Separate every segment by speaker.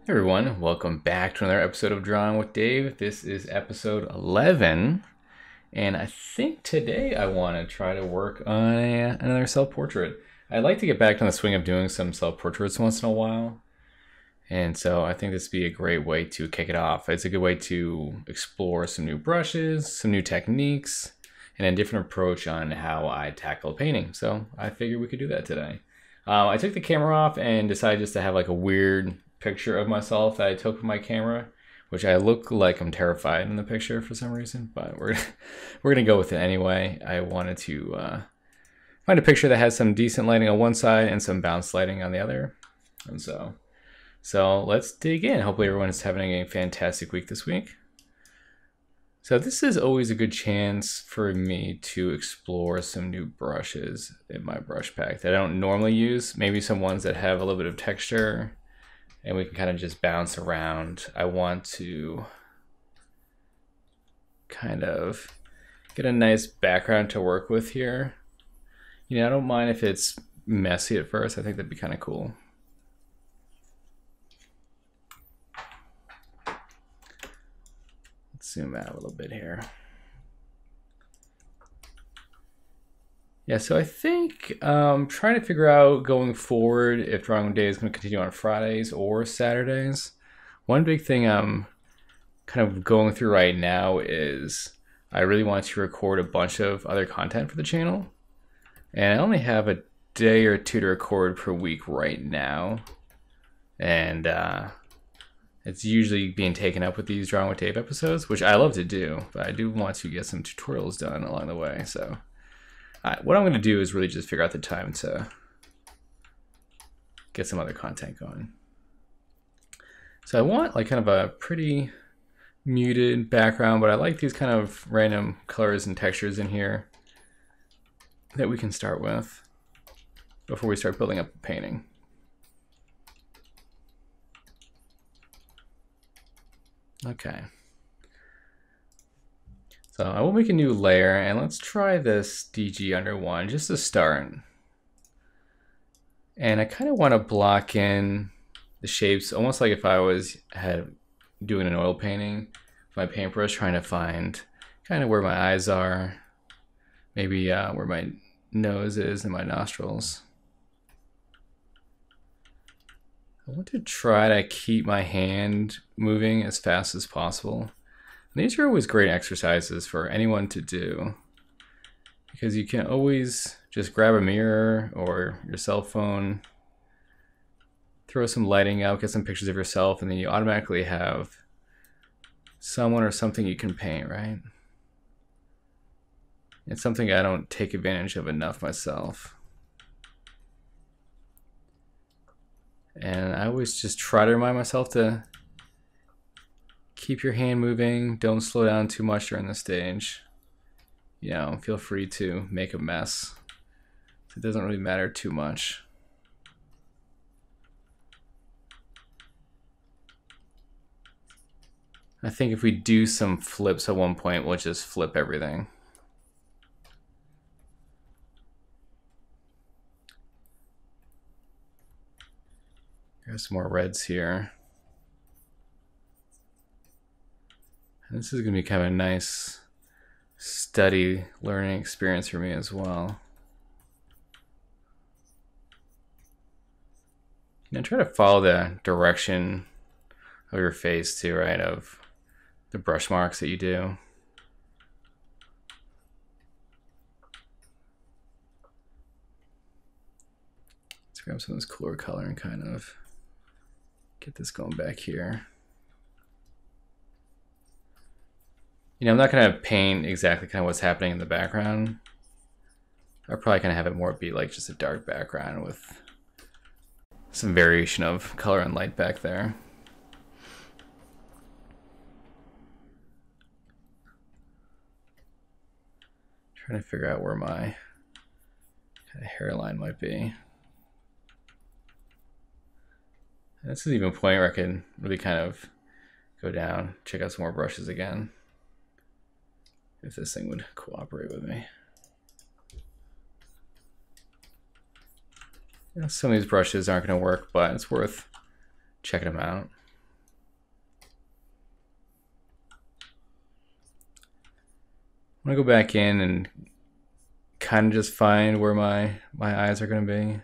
Speaker 1: Hey everyone, welcome back to another episode of Drawing with Dave. This is episode 11, and I think today I want to try to work on another self-portrait. I'd like to get back on the swing of doing some self-portraits once in a while, and so I think this would be a great way to kick it off. It's a good way to explore some new brushes, some new techniques, and a different approach on how I tackle painting. So I figured we could do that today. I took the camera off and decided just to have like a weird picture of myself that I took with my camera, which I look like I'm terrified in the picture for some reason, but we're gonna go with it anyway. I wanted to find a picture that has some decent lighting on one side and some bounce lighting on the other, and so let's dig in. Hopefully everyone's having a fantastic week this week. So this is always a good chance for me to explore some new brushes in my brush pack that I don't normally use. Maybe some ones that have a little bit of texture and we can kind of just bounce around. I want to kind of get a nice background to work with here. You know, I don't mind if it's messy at first. I think that'd be kind of cool. Let's zoom out a little bit here. Yeah, so I think trying to figure out going forward if Drawing Day is going to continue on Fridays or Saturdays. One big thing I'm kind of going through right now is I really want to record a bunch of other content for the channel. And I only have a day or two to record per week right now. And it's usually being taken up with these Drawing with Dave episodes, which I love to do. But I do want to get some tutorials done along the way, so... what I'm going to do is really just figure out the time to get some other content going. So I want like kind of a pretty muted background, but I like these kind of random colors and textures in here that we can start with before we start building up the painting. Okay. So I will make a new layer and let's try this DG under 1 just to start. And I kind of want to block in the shapes almost like if I was doing an oil painting with my paintbrush, trying to find kind of where my eyes are, maybe where my nose is and my nostrils. I want to try to keep my hand moving as fast as possible. These are always great exercises for anyone to do because you can always just grab a mirror or your cell phone, throw some lighting out, get some pictures of yourself, and then you automatically have someone or something you can paint, right? It's something I don't take advantage of enough myself. And I always just try to remind myself to keep your hand moving. Don't slow down too much during the stage. You know, feel free to make a mess. It doesn't really matter too much. I think if we do some flips at one point, we'll just flip everything. There's some more reds here. This is going to be kind of a nice study learning experience for me as well. You know, try to follow the direction of your face too, right? Of the brush marks that you do. Let's grab some of this cooler color and kind of get this going back here. You know, I'm not going to paint exactly kind of what's happening in the background. I'll probably kind of have it more be like just a dark background with some variation of color and light back there. Trying to figure out where my kind of hairline might be. And this is even a point where I can really kind of go down, check out some more brushes again, if this thing would cooperate with me. You know, some of these brushes aren't going to work, but it's worth checking them out. I'm gonna go back in and kind of just find where my eyes are gonna be.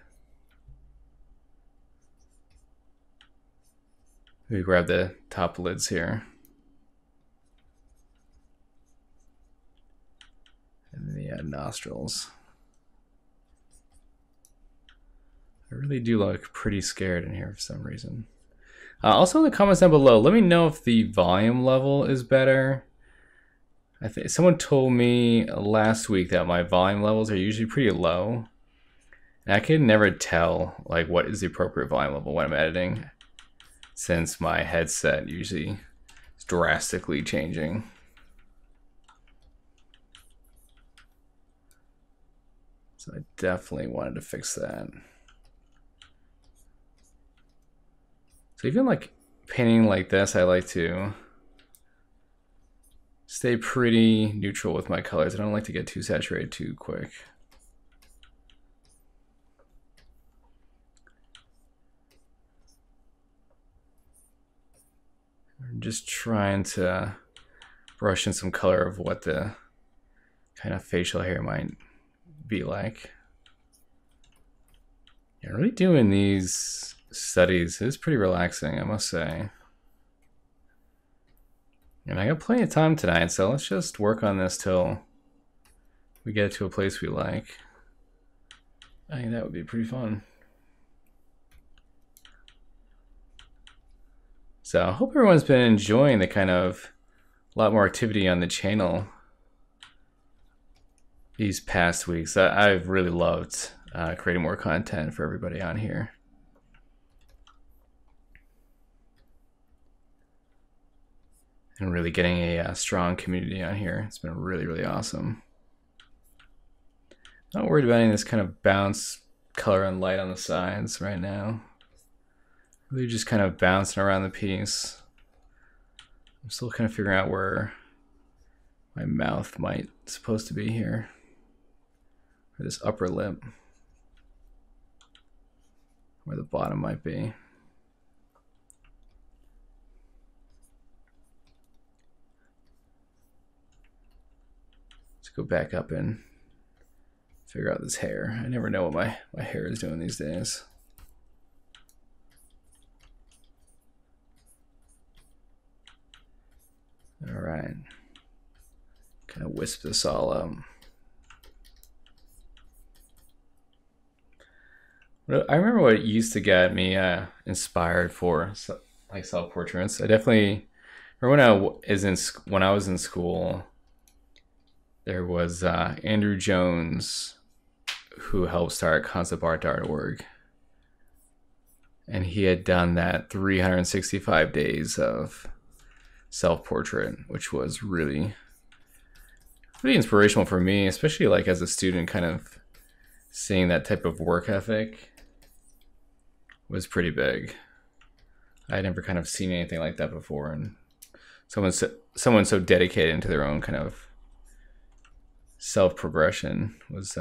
Speaker 1: Maybe grab the top lids here. And the nostrils. I really do look pretty scared in here for some reason. Also in the comments down below, let me know if the volume level is better. I think someone told me last week that my volume levels are usually pretty low. And I can never tell like what is the appropriate volume level when I'm editing, since my headset usually is drastically changing. So I definitely wanted to fix that. So even like painting like this, I like to stay pretty neutral with my colors. I don't like to get too saturated too quick. I'm just trying to brush in some color of what the kind of facial hair might be like. Yeah, really doing these studies is pretty relaxing, I must say. And I got plenty of time tonight, so let's just work on this till we get to a place we like. I think that would be pretty fun. So I hope everyone's been enjoying the kind of a lot more activity on the channel these past weeks. I've really loved creating more content for everybody on here. And really getting a strong community on here. It's been really, really awesome. Not worried about any of this kind of bounce color and light on the sides right now. Really just kind of bouncing around the piece. I'm still kind of figuring out where my mouth might supposed to be here. Or this upper lip. Where the bottom might be. Let's go back up and figure out this hair. I never know what my hair is doing these days. All right. Kind of wisp this all up. I remember what used to get me inspired for like self-portraits. I definitely remember when I was in school. There was Andrew Jones, who helped start conceptart.org, and he had done that 365 days of self-portrait, which was really inspirational for me, especially like as a student. Kind of seeing that type of work ethic was pretty big. I had never kind of seen anything like that before, and someone so dedicated into their own kind of self-progression was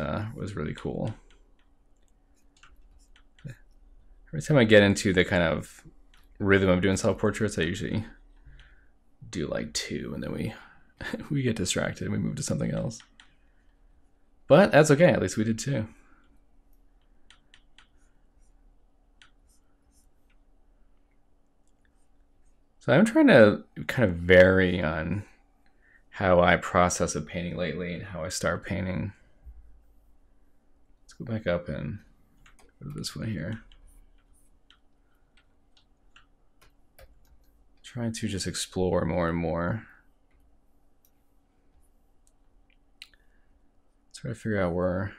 Speaker 1: really cool. Every time I get into the kind of rhythm of doing self-portraits, I usually do like 2, and then we get distracted and we move to something else. But that's okay, at least we did 2. So I'm trying to kind of vary on how I process a painting lately and how I start painting. Let's go back up and go to this one here. Trying to just explore more and more. Try to figure out where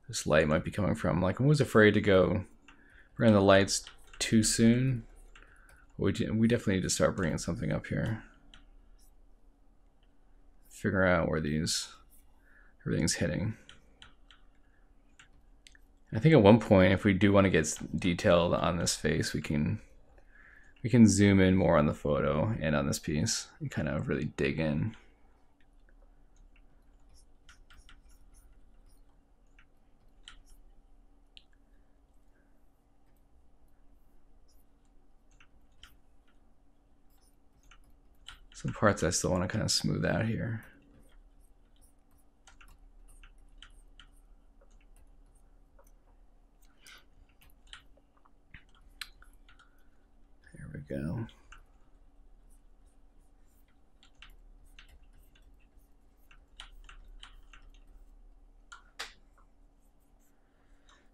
Speaker 1: this light might be coming from. Like, I was afraid to go bring the lights too soon. We definitely need to start bringing something up here. Figure out where everything's hitting. I think at one point, if we do want to get detailed on this face, we can zoom in more on the photo and on this piece and kind of really dig in. Some parts I still want to kind of smooth out here. we go.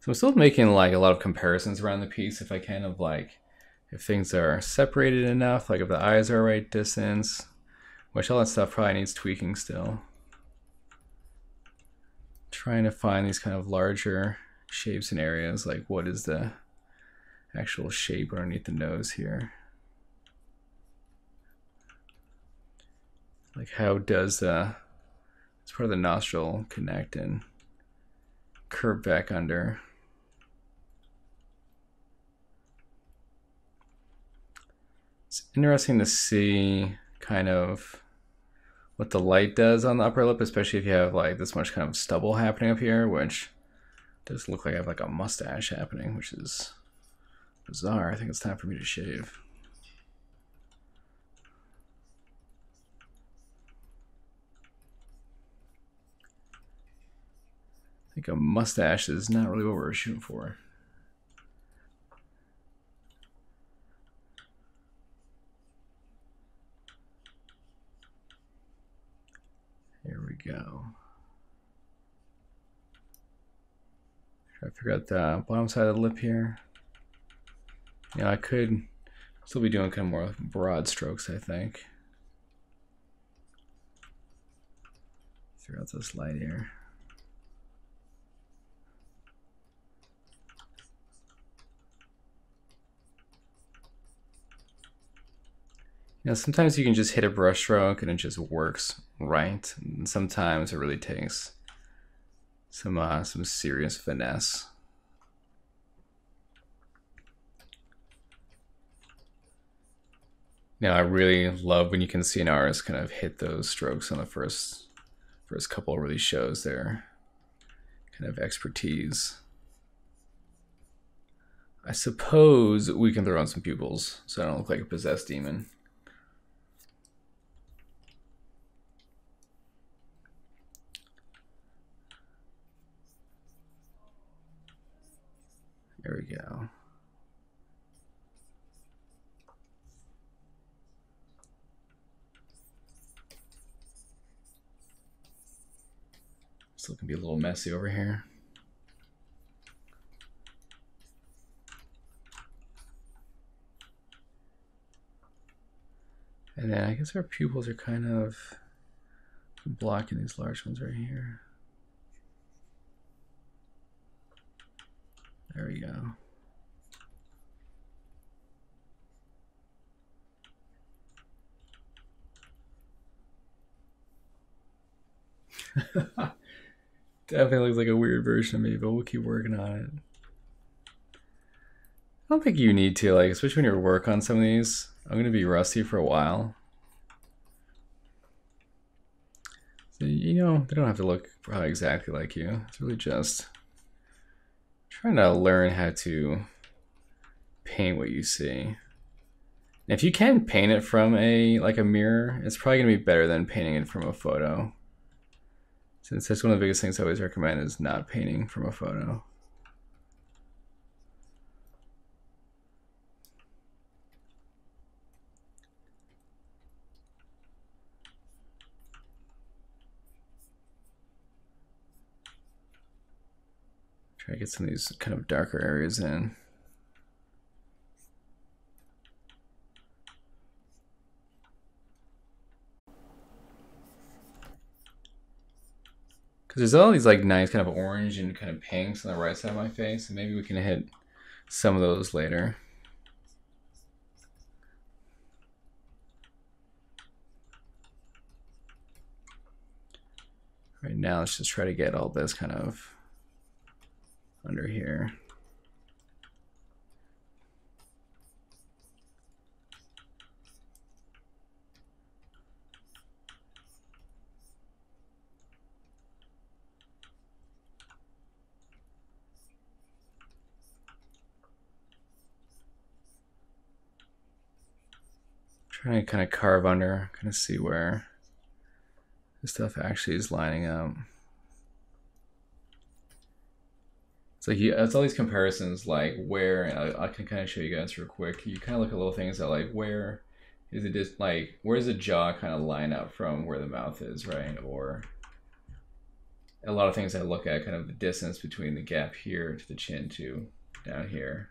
Speaker 1: So I'm still making like a lot of comparisons around the piece. If I kind of like, if things are separated enough, like if the eyes are right distance, which all that stuff probably needs tweaking still. Trying to find these kind of larger shapes and areas, like what is the actual shape underneath the nose here? Like how does this part of the nostril connect and curve back under? It's interesting to see kind of what the light does on the upper lip, especially if you have like this much kind of stubble happening up here, which does look like I have like a mustache happening, which is bizarre. I think it's time for me to shave. I think a mustache is not really what we're shooting for. Here we go. Try to figure out the bottom side of the lip here. You know, I could still be doing kind of more broad strokes, I think. Figure out this light here. You know, sometimes you can just hit a brush stroke and it just works right. And sometimes it really takes some serious finesse. Now, I really love when you can see an artist kind of hit those strokes on the first couple really shows their kind of expertise. I suppose we can throw on some pupils so I don't look like a possessed demon. There we go. Still can be a little messy over here. And then I guess our pupils are kind of blocking these large ones right here. There we go. Definitely looks like a weird version of me, but we'll keep working on it. I don't think you need to, like, especially when you work on some of these. I'm gonna be rusty for a while. So, you know, they don't have to look probably exactly like you. It's really just trying to learn how to paint what you see. And if you can paint it from a mirror, it's probably gonna be better than painting it from a photo. Since that's one of the biggest things I always recommend is not painting from a photo. Try to get some of these kind of darker areas in. Because there's all these like nice kind of orange and kind of pinks on the right side of my face, and maybe we can hit some of those later. Right now, let's just try to get all this kind of under here. Trying to kind of carve under, kind of see where this stuff actually is lining up. It's like it's all these comparisons, like where, and I can kind of show you guys real quick. You kind of look at little things that like where is it just like where does the jaw kind of line up from where the mouth is, right? Or a lot of things I look at kind of the distance between the gap here to the chin to down here.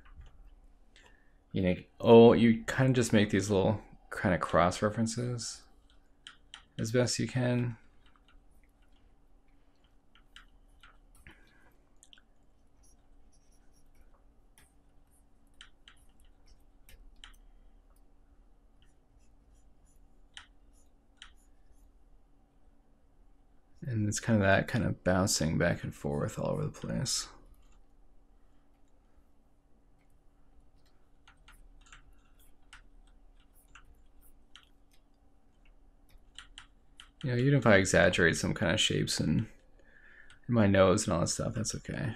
Speaker 1: You know, oh, you kind of just make these little kind of cross references as best you can. And it's kind of that kind of bouncing back and forth all over the place. You know, even if I exaggerate some kind of shapes in my nose and all that stuff, that's okay.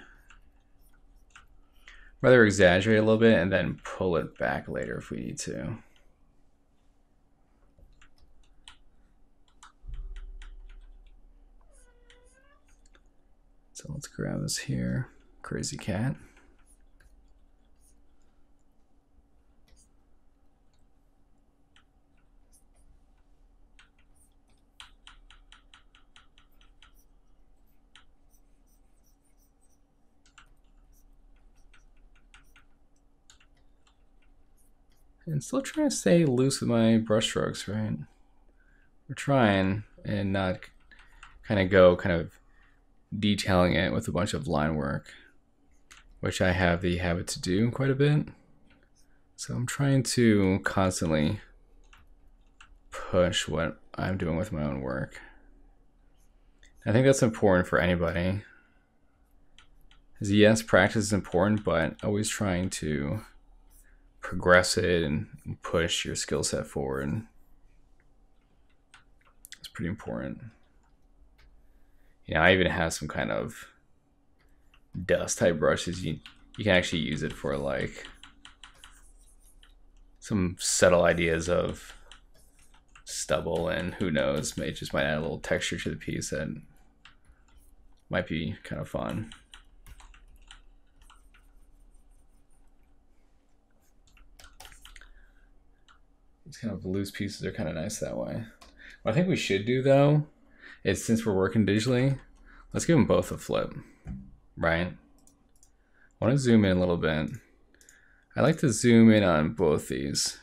Speaker 1: Rather exaggerate a little bit and then pull it back later if we need to. So let's grab this here. Crazy cat. And still trying to stay loose with my brush strokes, right? We're trying and not kind of detailing it with a bunch of line work, which I have the habit to do quite a bit. So I'm trying to constantly push what I'm doing with my own work. I think that's important for anybody. Because yes, practice is important, but always trying to progress it and push your skill set forward. It's pretty important. You know, I even have some kind of dust type brushes. You can actually use it for like some subtle ideas of stubble, and who knows, it just might add a little texture to the piece that might be kind of fun. These kind of loose pieces are kind of nice that way. What I think we should do though is, since we're working digitally, let's give them both a flip, right? I want to zoom in a little bit. I like to zoom in on both these.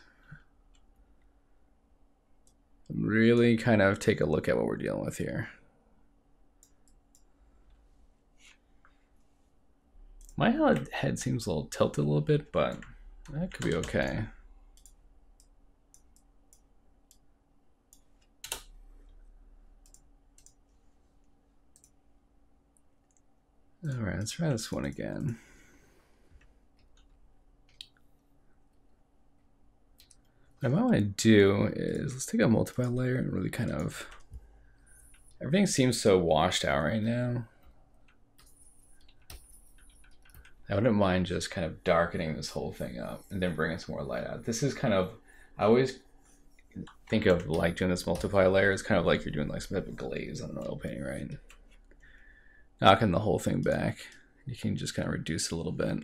Speaker 1: Really kind of take a look at what we're dealing with here. My head seems a little tilted a little bit, but that could be okay. All right, let's try this one again. What I might want to do is let's take a multiply layer and really kind of, everything seems so washed out right now. I wouldn't mind just kind of darkening this whole thing up and then bringing some more light out. This is kind of, I always think of like doing this multiply layer. It's kind of like you're doing like some type of glaze on an oil painting, right? Knocking the whole thing back. You can just kind of reduce it a little bit.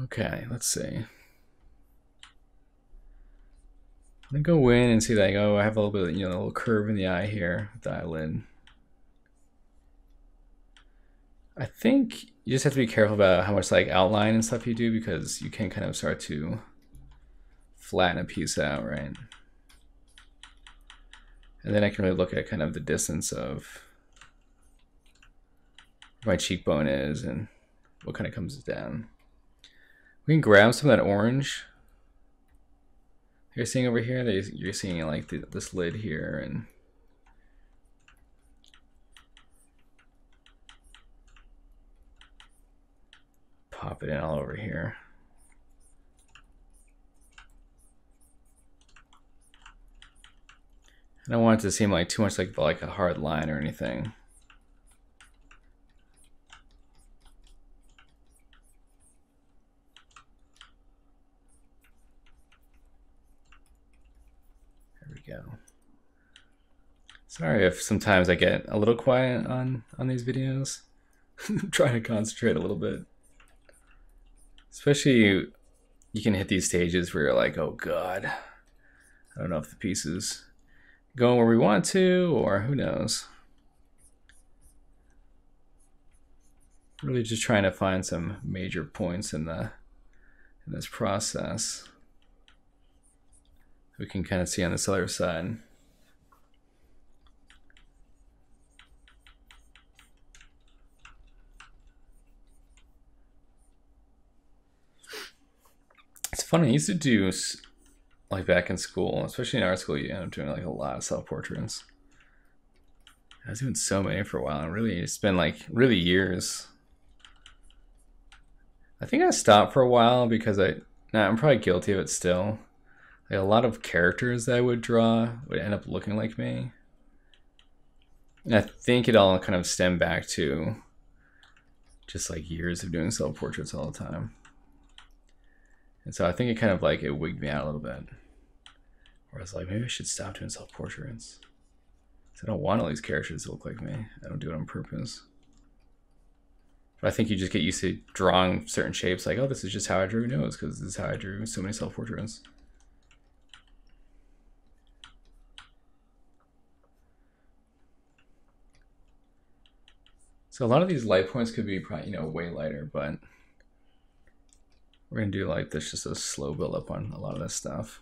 Speaker 1: Okay, let's see. I'm gonna go in and see like, oh, I have a little bit of, you know, a little curve in the eye here with the eyelid. I think you just have to be careful about how much like outline and stuff you do, because you can kind of start to flatten a piece out, right? And then I can really look at kind of the distance of where my cheekbone is and what kind of comes down. We can grab some of that orange you're seeing over here. You're seeing like this lid here, and pop it in all over here. I don't want it to seem like too much like a hard line or anything. There we go. Sorry if sometimes I get a little quiet on these videos. I'm trying to concentrate a little bit. Especially you can hit these stages where you're like, oh god, I don't know if the piece is going where we want to, or who knows. Really just trying to find some major points in this process. We can kind of see on this other side. It's funny, I used to do, like back in school, especially in art school, you end up doing like a lot of self-portraits. I was doing so many for a while, and really it's been like really years. I think I stopped for a while because I'm probably guilty of it still. Like a lot of characters that I would draw would end up looking like me. And I think it all kind of stemmed back to just like years of doing self-portraits all the time. And so I think it kind of like it wigged me out a little bit. Where I was like, maybe I should stop doing self-portraits. I don't want all these characters to look like me. I don't do it on purpose. But I think you just get used to drawing certain shapes like, oh, this is just how I drew nose, because this is how I drew so many self-portraits. So a lot of these light points could be probably, way lighter, but we're going to do like this, just a slow build up on a lot of this stuff.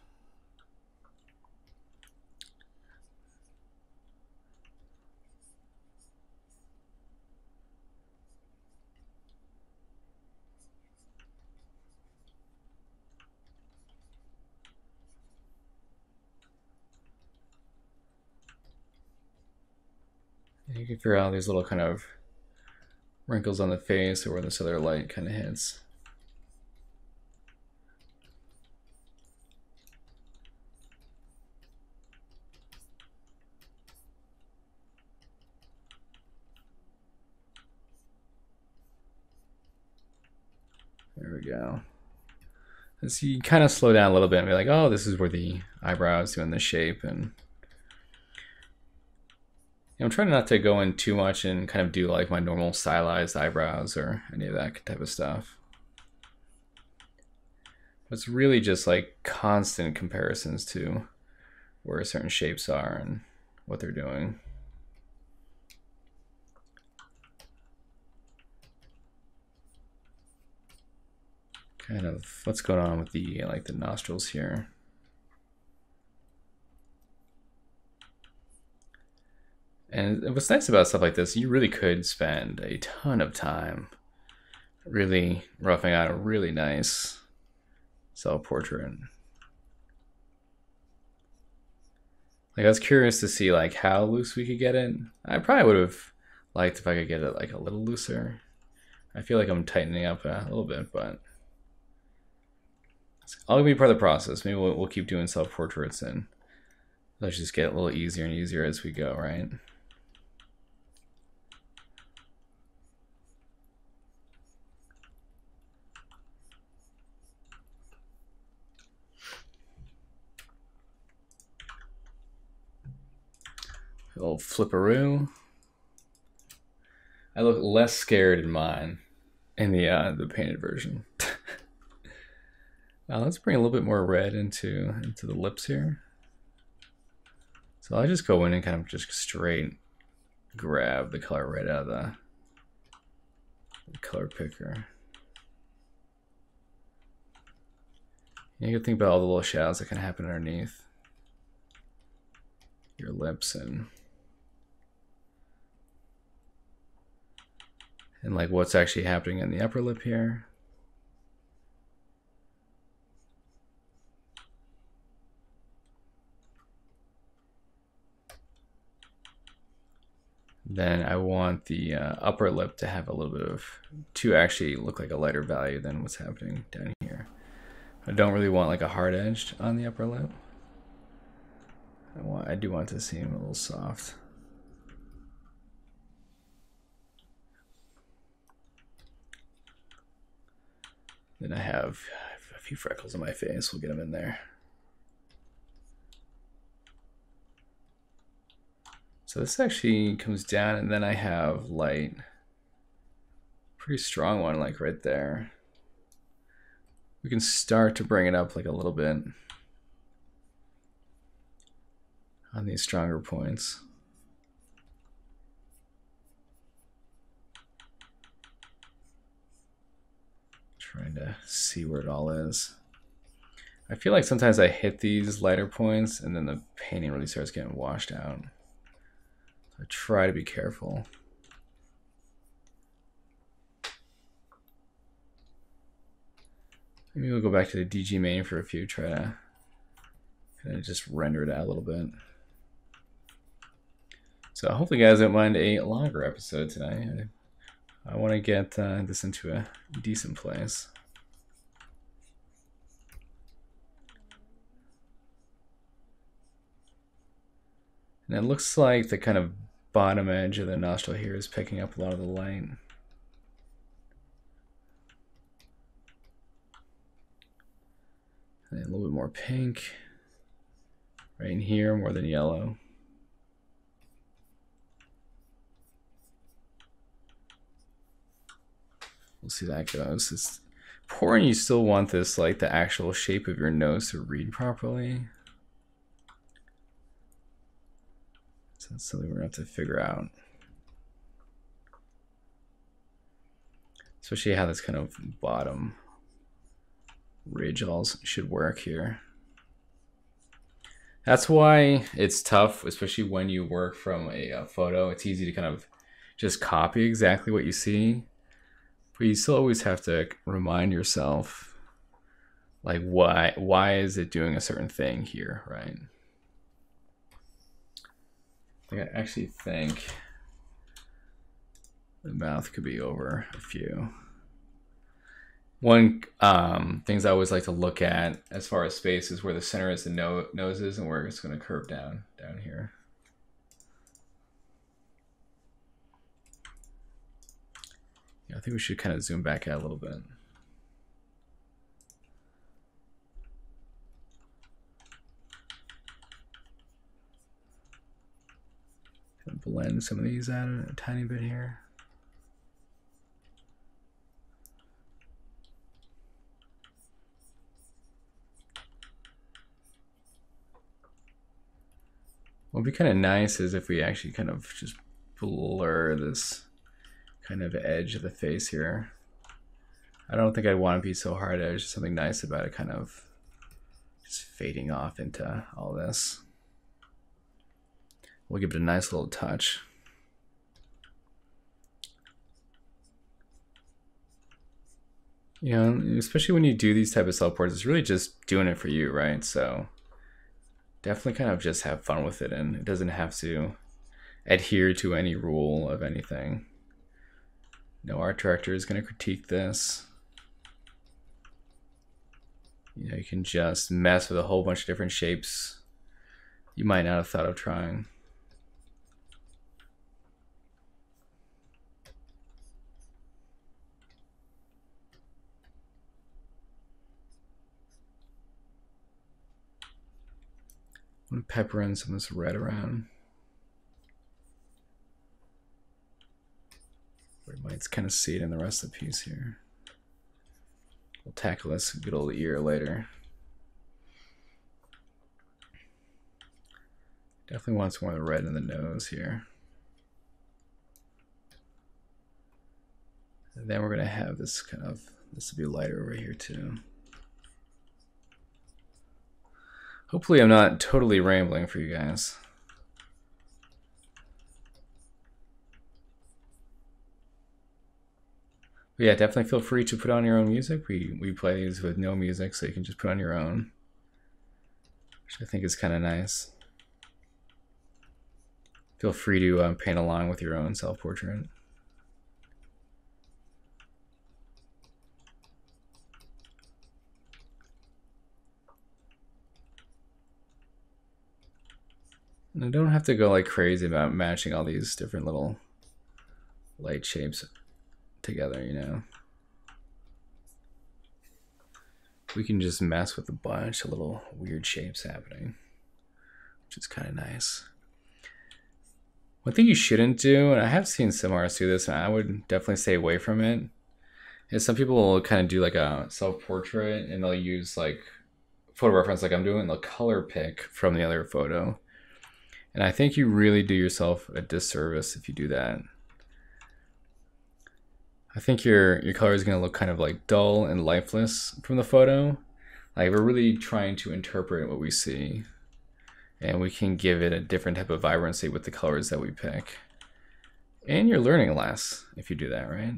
Speaker 1: And you can figure out these little kind of wrinkles on the face or where this other light kind of hits. There we go. And so you kind of slow down a little bit and be like, oh, this is where the eyebrow is doing the shape. And I'm trying not to go in too much and kind of do like my normal stylized eyebrows or any of that type of stuff. It's really just like constant comparisons to where certain shapes are and what they're doing. Kind of what's going on with the the nostrils here. And what's nice about stuff like this, you really could spend a ton of time really roughing out a really nice self-portrait. Like I was curious to see like how loose we could get it. I probably would have liked if I could get it like a little looser. I feel like I'm tightening up a little bit, but I'll be part of the process. Maybe we'll keep doing self-portraits and let's just get a little easier and easier as we go, right? A little flipperoo. I look less scared in mine in the painted version. Now let's bring a little bit more red into the lips here. So I'll just go in and kind of just straight grab the color right out of the color picker. You can think about all the little shadows that can happen underneath your lips and like what's actually happening in the upper lip here. Then I want the upper lip to have a little bit to actually look like a lighter value than what's happening down here. I don't really want like a hard edge on the upper lip. I do want to seem a little soft. Then I have a few freckles on my face. We'll get them in there. So this actually comes down, and then I have light. Pretty strong one, like right there. We can start to bring it up like a little bit on these stronger points. Trying to see where it all is. I feel like sometimes I hit these lighter points and then the painting really starts getting washed out. So I try to be careful. Maybe we'll go back to the DG main for a few, try to kind of just render it out a little bit. So hopefully you guys don't mind a longer episode tonight. I want to get this into a decent place. And it looks like the kind of bottom edge of the nostril here is picking up a lot of the light. And a little bit more pink right in here, more than yellow. We'll see how that goes. It's pouring, you still want this, like the actual shape of your nose to read properly. So that's something we're gonna have to figure out. Especially how this kind of bottom ridge all should work here. That's why it's tough, especially when you work from a photo. It's easy to kind of just copy exactly what you see, but you still always have to remind yourself, like, why is it doing a certain thing here, right? I actually think the mouth could be over a few. One things I always like to look at as far as space is where the center is the nose is and where it's going to curve down here. Yeah, I think we should kind of zoom back out a little bit. Kind of blend some of these out a tiny bit here. What would be kind of nice is if we actually kind of just blur this kind of edge of the face here. I don't think I'd want to be so hard edge. There's something nice about it kind of just fading off into all this. We'll give it a nice little touch. You know, especially when you do these type of self-portraits, it's really just doing it for you, right? So definitely kind of just have fun with it, and it doesn't have to adhere to any rule of anything. No art director is going to critique this. You know, you can just mess with a whole bunch of different shapes you might not have thought of trying. I'm going to pepper in some of this red around. We might kind of see it in the rest of the piece here. We'll tackle this good old ear later. Definitely want some more of the red in the nose here. And then we're going to have this kind of, this will be lighter over here too. Hopefully I'm not totally rambling for you guys. But yeah, definitely feel free to put on your own music. We play these with no music, so you can just put on your own, which I think is kind of nice. Feel free to paint along with your own self-portrait. And I don't have to go like crazy about matching all these different little light shapes together, you know. We can just mess with a bunch of little weird shapes happening, which is kind of nice. One thing you shouldn't do, and I have seen some artists do this, and I would definitely stay away from it, is some people will kind of do like a self-portrait and they'll use like photo reference like I'm doing, they'll color pick from the other photo. And I think you really do yourself a disservice if you do that. I think your color is going to look kind of like dull and lifeless from the photo. Like we're really trying to interpret what we see, and we can give it a different type of vibrancy with the colors that we pick. And you're learning less if you do that, right?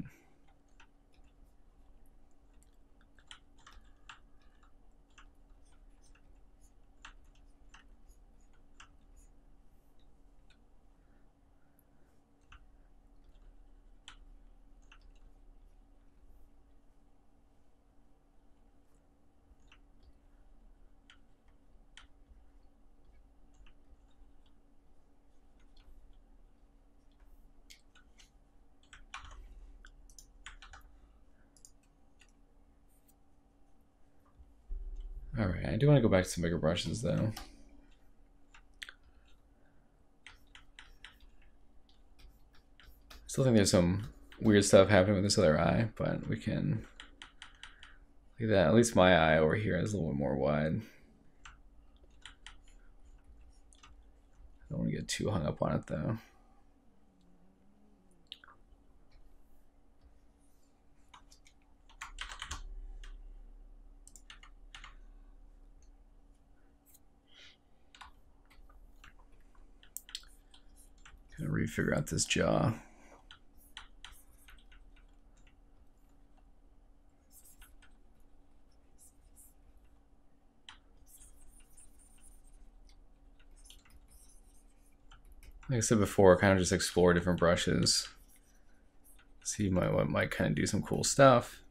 Speaker 1: All right, I do want to go back to some bigger brushes though. Still think there's some weird stuff happening with this other eye, but we can look at that. At least my eye over here is a little bit more wide. I don't want to get too hung up on it though. Gonna refigure out this jaw. Like I said before, kind of just explore different brushes. See what might kind of do some cool stuff.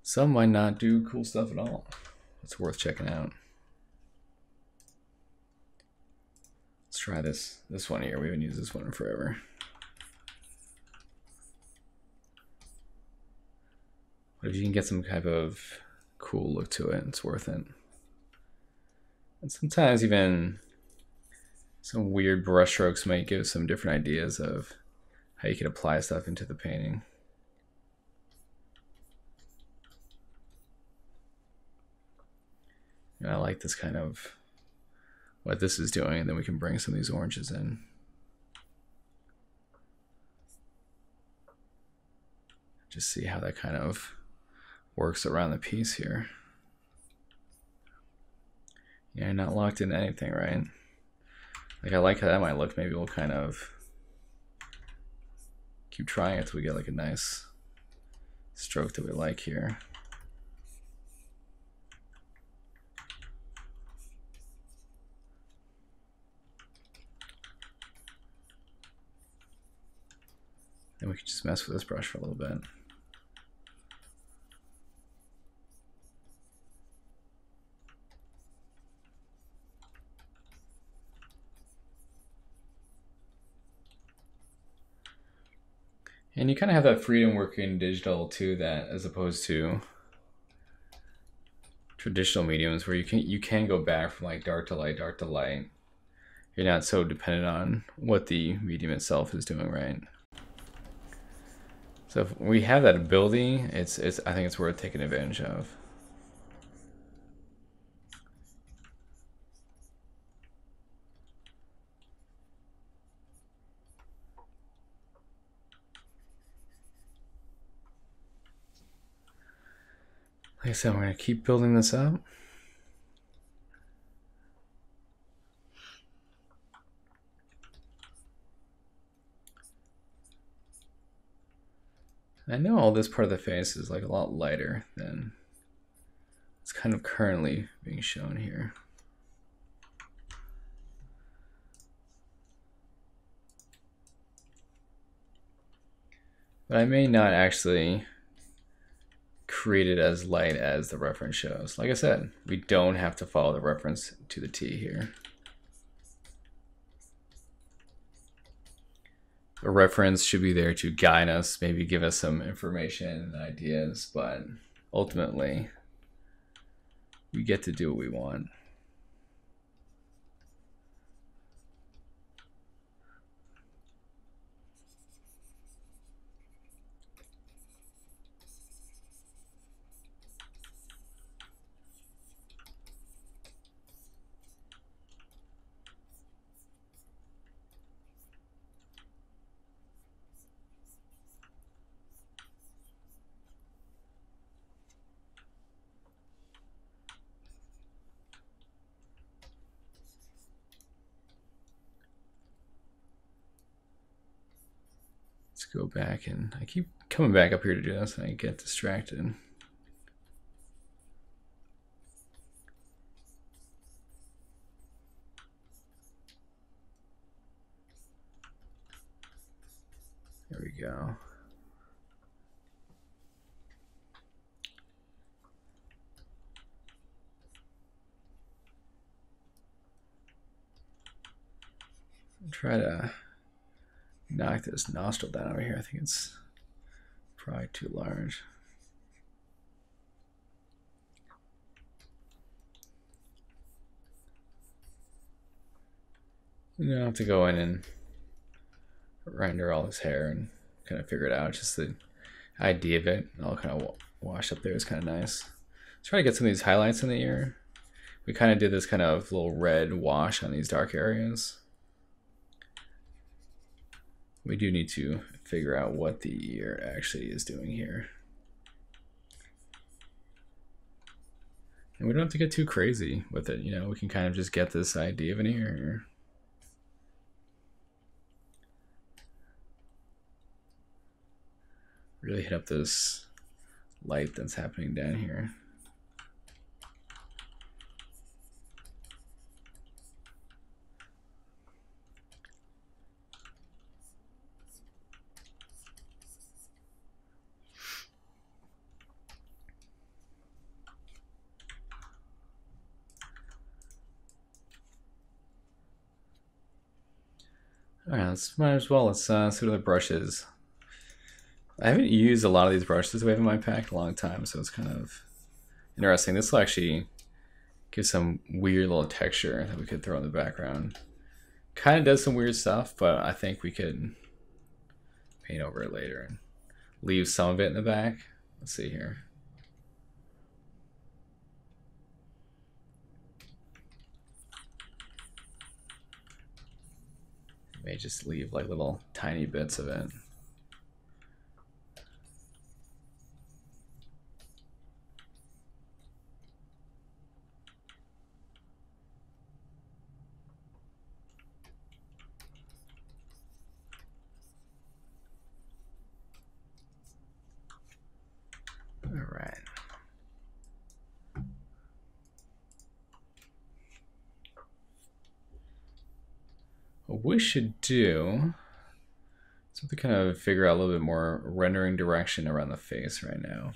Speaker 1: Some might not do cool stuff at all. It's worth checking out. Let's try this one here. We haven't used this one in forever. But if you can get some type of cool look to it, it's worth it. And sometimes even some weird brush strokes might give some different ideas of how you can apply stuff into the painting. And I like this kind of what this is doing, and then we can bring some of these oranges in. Just see how that kind of works around the piece here. Yeah, not locked into anything, right? Like I like how that might look. Maybe we'll kind of keep trying it till we get like a nice stroke that we like here. Then we can just mess with this brush for a little bit. And you kind of have that freedom working digital too, that as opposed to traditional mediums where you can go back from like dark to light, dark to light. You're not so dependent on what the medium itself is doing, right? So if we have that ability, I think it's worth taking advantage of. Like I said, we're going to keep building this up. I know all this part of the face is like a lot lighter than it's kind of currently being shown here. But I may not actually create it as light as the reference shows. Like I said, we don't have to follow the reference to the T here. The reference should be there to guide us, maybe give us some information and ideas, but ultimately we get to do what we want. Let's go back, and I keep coming back up here to do this and I get distracted. There we go. Try to knock this nostril down over here. I think it's probably too large. You don't have to go in and render all his hair and kind of figure it out. Just the idea of it all kind of washed up there is kind of nice. Let's try to get some of these highlights in the ear. We kind of did this kind of little red wash on these dark areas. We do need to figure out what the ear actually is doing here. And we don't have to get too crazy with it, you know, we can kind of just get this idea of an ear. Really hit up this light that's happening down here. All right, might as well let's see what other brushes. I haven't used a lot of these brushes we have in my pack in a long time, so it's kind of interesting. This will actually give some weird little texture that we could throw in the background. Kind of does some weird stuff, but I think we could paint over it later and leave some of it in the back. Let's see here. May just leave like little tiny bits of it. All right. What we should do is to kind of figure out a little bit more rendering direction around the face right now.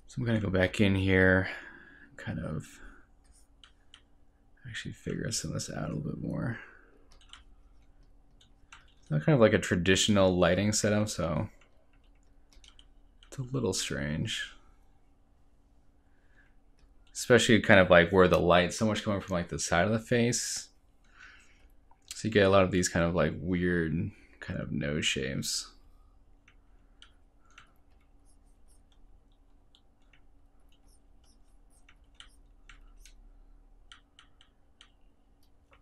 Speaker 1: So I'm going to go back in here, kind of actually figure some of this out a little bit more. It's not kind of like a traditional lighting setup, so it's a little strange. Especially kind of like where the light's so much coming from like the side of the face. So you get a lot of these kind of like weird kind of nose shapes.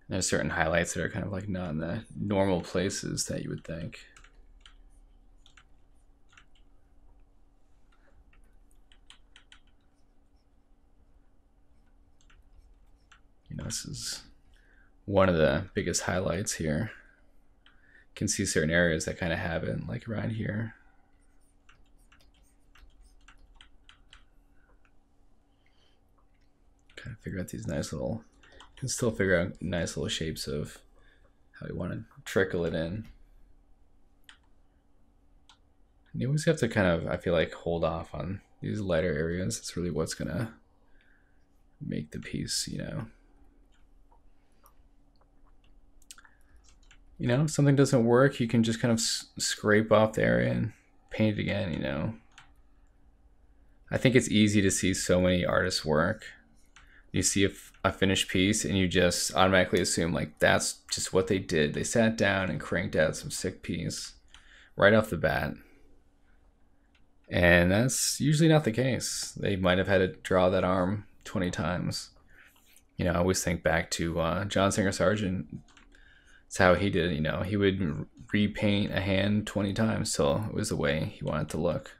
Speaker 1: There's certain highlights that are kind of like not in the normal places that you would think. You know, this is one of the biggest highlights here. You can see certain areas that kind of have it, like around here. Kind of figure out these nice little, you can still figure out nice little shapes of how you want to trickle it in. And you always have to kind of, I feel like, hold off on these lighter areas. It's really what's gonna make the piece, you know. You know, if something doesn't work, you can just kind of scrape off the area and paint it again, you know. I think it's easy to see so many artists' work. You see a finished piece and you just automatically assume like that's just what they did. They sat down and cranked out some sick piece right off the bat. And that's usually not the case. They might have had to draw that arm 20 times. You know, I always think back to John Singer Sargent. That's how he did it, you know. He would repaint a hand 20 times till it was the way he wanted to look.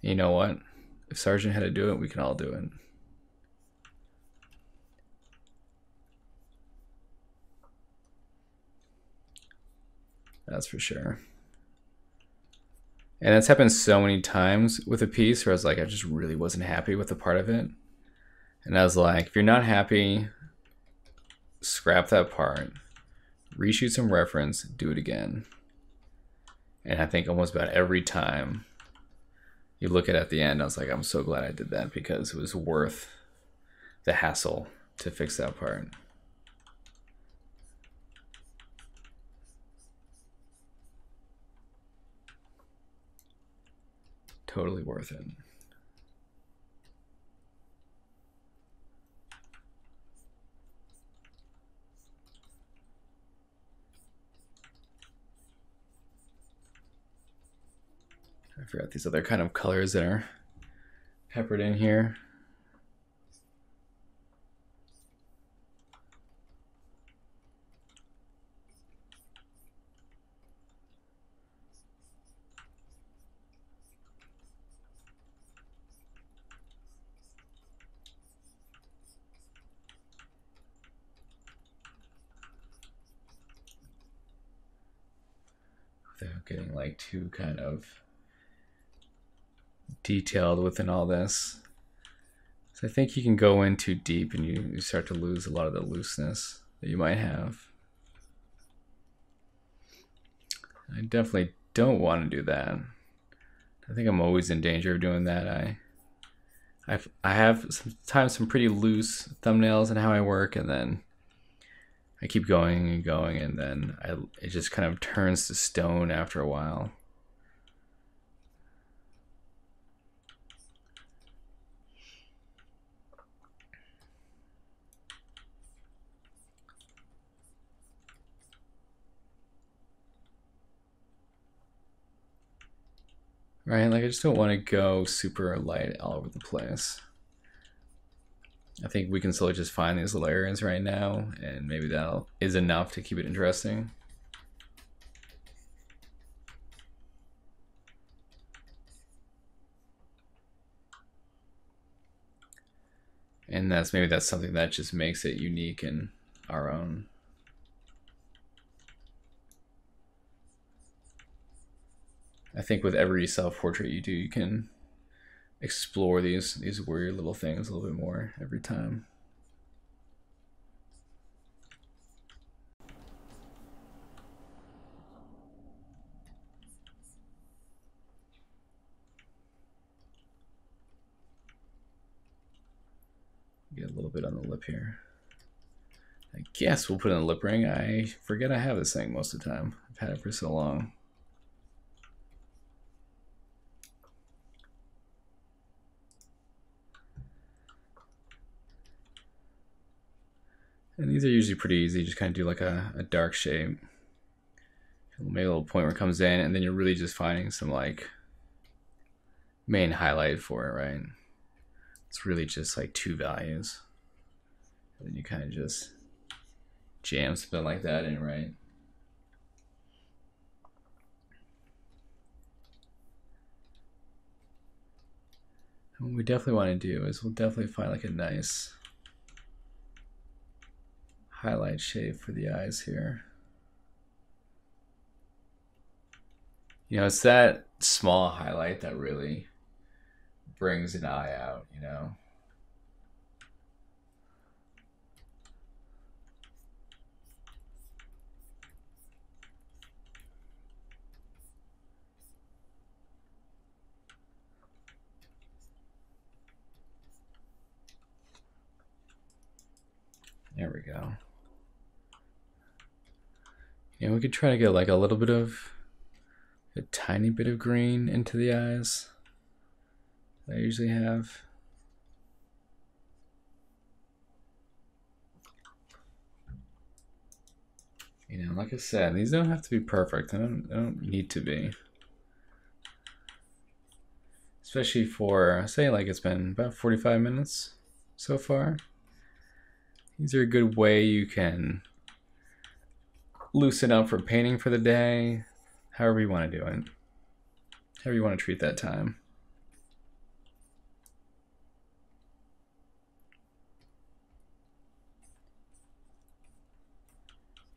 Speaker 1: You know what? If Sargent had to do it, we can all do it. That's for sure. And that's happened so many times with a piece where I was like, I just really wasn't happy with the part of it. And I was like, if you're not happy, scrap that part, reshoot some reference, do it again. And I think almost about every time you look at it at the end, I was like, I'm so glad I did that because it was worth the hassle to fix that part. Totally worth it. I forgot these other kind of colors that are peppered in here. Without getting like too kind of detailed within all this. So I think you can go in too deep and you start to lose a lot of the looseness that you might have. I definitely don't want to do that. I think I'm always in danger of doing that. I have sometimes some pretty loose thumbnails in how I work, and then I keep going and going, and then it just kind of turns to stone after a while. Right, like I just don't want to go super light all over the place. I think we can slowly just find these little areas right now, and maybe that is enough to keep it interesting. And maybe that's something that just makes it unique and our own. I think with every self-portrait you do, you can explore these weird little things a little bit more every time. Get a little bit on the lip here. I guess we'll put in a lip ring. I forget I have this thing most of the time. I've had it for so long. And these are usually pretty easy. Just kind of do like a dark shape. Maybe a little point where it comes in, and then you're really just finding some like main highlight for it, right? It's really just like two values. And then you kind of just jam something like that in, right? And what we definitely want to do is we'll definitely find like a nice highlight shape for the eyes here. You know, it's that small highlight that really brings an eye out, you know? There we go. And we could try to get like a tiny bit of green into the eyes that I usually have. You know, like I said, these don't have to be perfect. They don't need to be. Especially for, say like it's been about 45 minutes so far. These are a good way you can loosen up for painting for the day, however you want to do it. However you want to treat that time.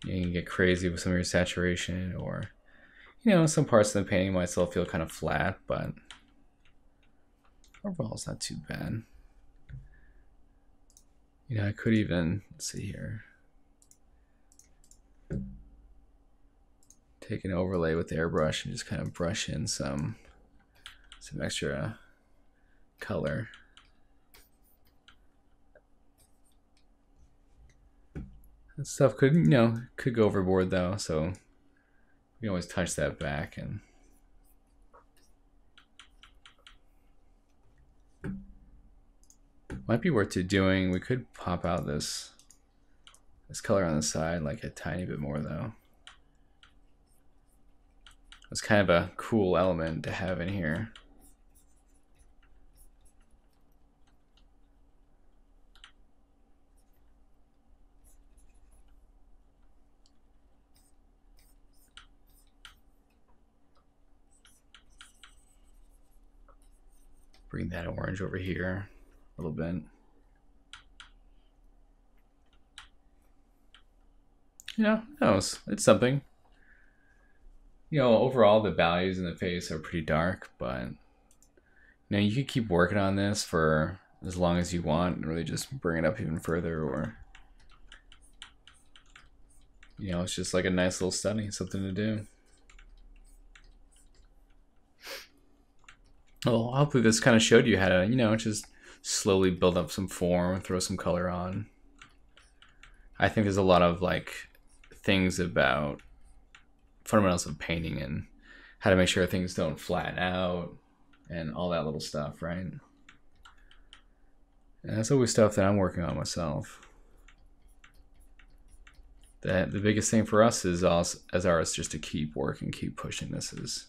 Speaker 1: You can get crazy with some of your saturation or you know, some parts of the painting might still feel kind of flat, but overall it's not too bad. You know, I could even, let's see here, take an overlay with the airbrush and just kind of brush in some extra color. That stuff could, you know, could go overboard though, so we can always touch that back. And might be worth doing. We could pop out this color on the side like a tiny bit more though. It's kind of a cool element to have in here. Bring that orange over here a little bit. You know, who knows? It's something. You know, overall the values in the face are pretty dark, but you know, you could keep working on this for as long as you want and really just bring it up even further, or you know, it's just like a nice little study, something to do. Well, hopefully this kind of showed you how to, you know, just slowly build up some form, throw some color on. I think there's a lot of like things about fundamentals of painting and how to make sure things don't flatten out and all that little stuff, right? And that's always stuff that I'm working on myself. The biggest thing for us is as artists just to keep working, keep pushing this as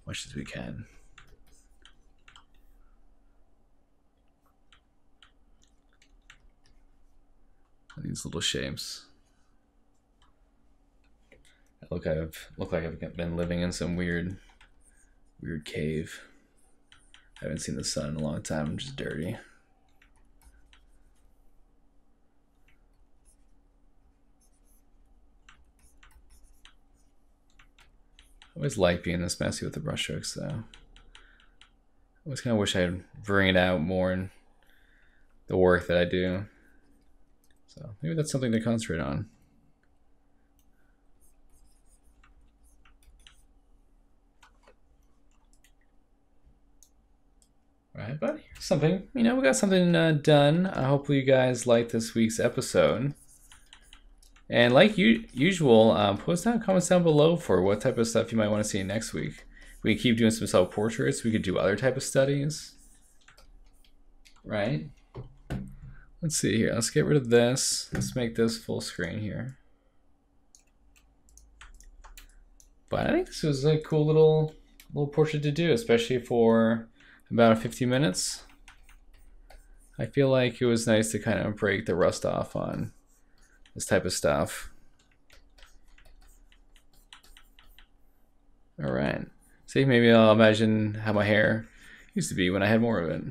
Speaker 1: much as we can. These little shapes. I look like I've been living in some weird cave. I haven't seen the sun in a long time. I'm just dirty. I always like being this messy with the brushstrokes, though. I always kind of wish I'd bring it out more in the work that I do. So maybe that's something to concentrate on. All right, buddy. Something, you know, we got something done. Hopefully you guys liked this week's episode. And like usual, post down comments down below for what type of stuff you might want to see next week. We can keep doing some self-portraits. We could do other type of studies. Right? Let's see here. Let's get rid of this. Let's make this full screen here. But I think this was a cool little portrait to do, especially for about 15 minutes. I feel like it was nice to kind of break the rust off on this type of stuff. All right. See, maybe I'll imagine how my hair used to be when I had more of it.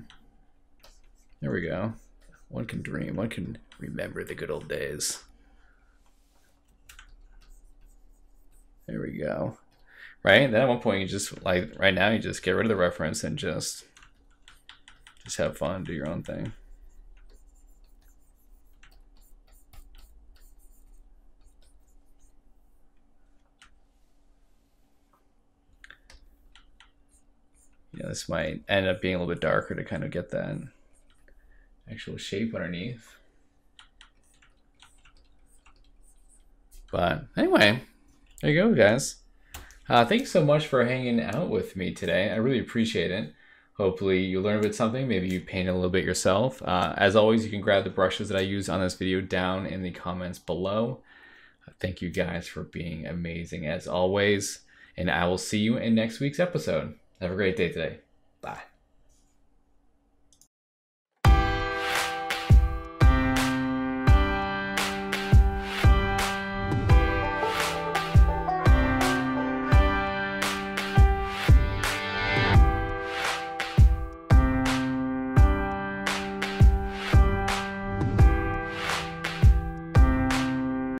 Speaker 1: There we go. One can dream. One can remember the good old days. There we go. Right? Then at one point you just, like right now, you just get rid of the reference and just have fun, do your own thing. Yeah, this might end up being a little bit darker to kind of get that actual shape underneath. But anyway, there you go, guys. Thank you so much for hanging out with me today. I really appreciate it. Hopefully you learned a bit something. Maybe you paint a little bit yourself. As always, you can grab the brushes that I use on this video down in the comments below. Thank you guys for being amazing as always. And I will see you in next week's episode. Have a great day today. Bye.